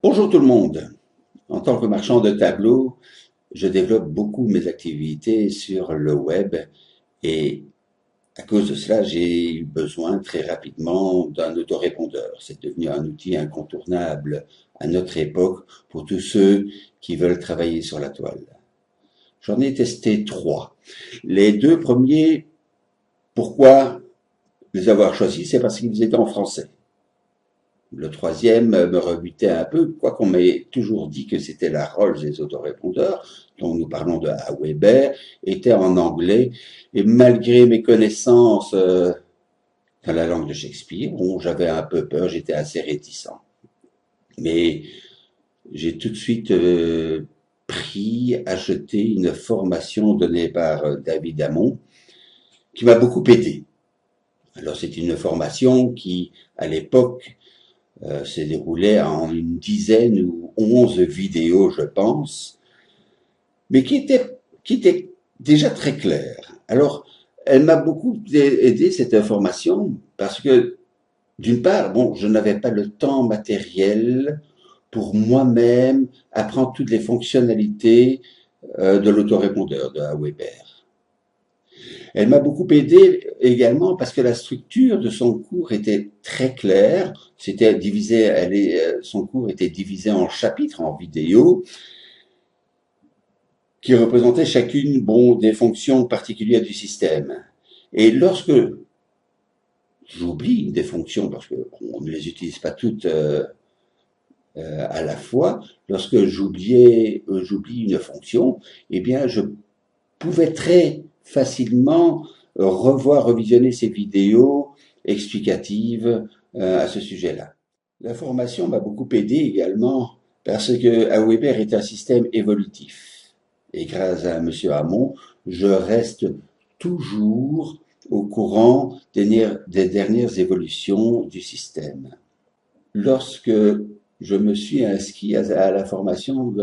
Bonjour tout le monde. En tant que marchand de tableaux, je développe beaucoup mes activités sur le web et à cause de cela, j'ai eu besoin très rapidement d'un autorépondeur. C'est devenu un outil incontournable à notre époque pour tous ceux qui veulent travailler sur la toile. J'en ai testé trois. Les deux premiers, pourquoi les avoir choisis? C'est parce qu'ils étaient en français. Le troisième me rebutait un peu, quoiqu'on m'ait toujours dit que c'était la Rolls des autorépondeurs, dont nous parlons de Weber, était en anglais, et malgré mes connaissances dans la langue de Shakespeare, bon, j'avais un peu peur, j'étais assez réticent. Mais j'ai tout de suite acheté une formation donnée par David Hamon, qui m'a beaucoup aidé. Alors c'est une formation qui, à l'époque, s'est déroulé en une dizaine ou 11 vidéos, je pense, mais qui était déjà très claire. Alors, elle m'a beaucoup aidé, cette information, parce que, d'une part, bon, je n'avais pas le temps matériel pour moi-même apprendre toutes les fonctionnalités de l'autorépondeur de Weber. Elle m'a beaucoup aidé également parce que la structure de son cours était très claire. C'était divisé, son cours était divisé en chapitres, en vidéos, qui représentaient chacune, bon, des fonctions particulières du système. Et lorsque j'oublie des fonctions, parce que on ne les utilise pas toutes à la fois, lorsque j'oublie une fonction, eh bien, je pouvais très facilement revisionner ces vidéos explicatives à ce sujet-là. La formation m'a beaucoup aidé également parce que Weber est un système évolutif. Et grâce à M. Hamon, je reste toujours au courant des dernières évolutions du système. Lorsque je me suis inscrit à la formation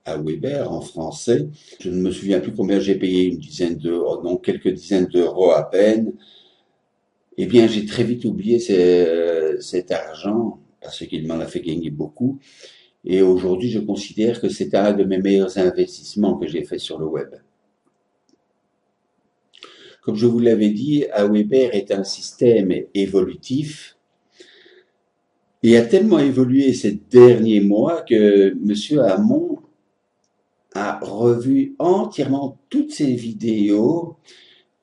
à Weber en français. Je ne me souviens plus combien j'ai payé, une dizaine d'euros, non, quelques dizaines d'euros à peine. Eh bien, j'ai très vite oublié cet argent parce qu'il m'en a fait gagner beaucoup. Et aujourd'hui, je considère que c'est un de mes meilleurs investissements que j'ai fait sur le web. Comme je vous l'avais dit, Weber est un système évolutif et a tellement évolué ces derniers mois que M. Hamon a revu entièrement toutes ses vidéos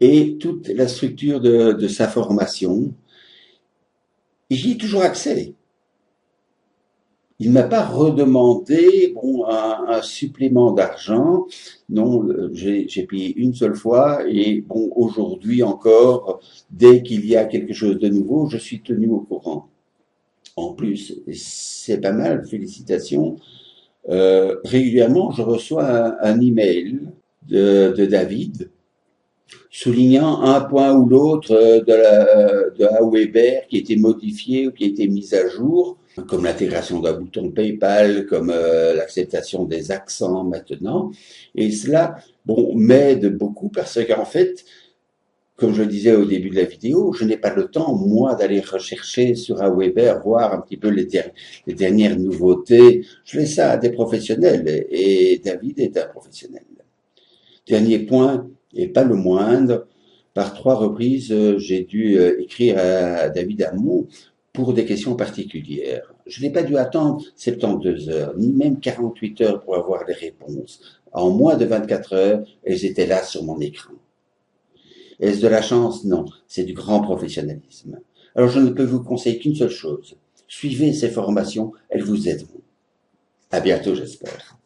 et toute la structure de sa formation. J'y ai toujours accès. Il ne m'a pas redemandé bon, un supplément d'argent. Non, j'ai payé une seule fois et bon, aujourd'hui encore, dès qu'il y a quelque chose de nouveau, je suis tenu au courant. En plus, c'est pas mal, félicitations. Régulièrement, je reçois un email de David soulignant un point ou l'autre de Weber qui était modifié ou qui était mis à jour, comme l'intégration d'un bouton PayPal, comme l'acceptation des accents maintenant. Et cela, bon, m'aide beaucoup parce qu'en fait, comme je le disais au début de la vidéo, je n'ai pas le temps, moi, d'aller rechercher sur Weber, voir un petit peu les dernières nouveautés. Je laisse ça à des professionnels et David est un professionnel. Dernier point, et pas le moindre, par 3 reprises, j'ai dû écrire à David Hamon pour des questions particulières. Je n'ai pas dû attendre 72 heures, ni même 48 heures pour avoir les réponses. En moins de 24 heures, elles étaient là sur mon écran. Est-ce de la chance? Non, c'est du grand professionnalisme. Alors je ne peux vous conseiller qu'une seule chose. Suivez ces formations, elles vous aideront. À bientôt, j'espère.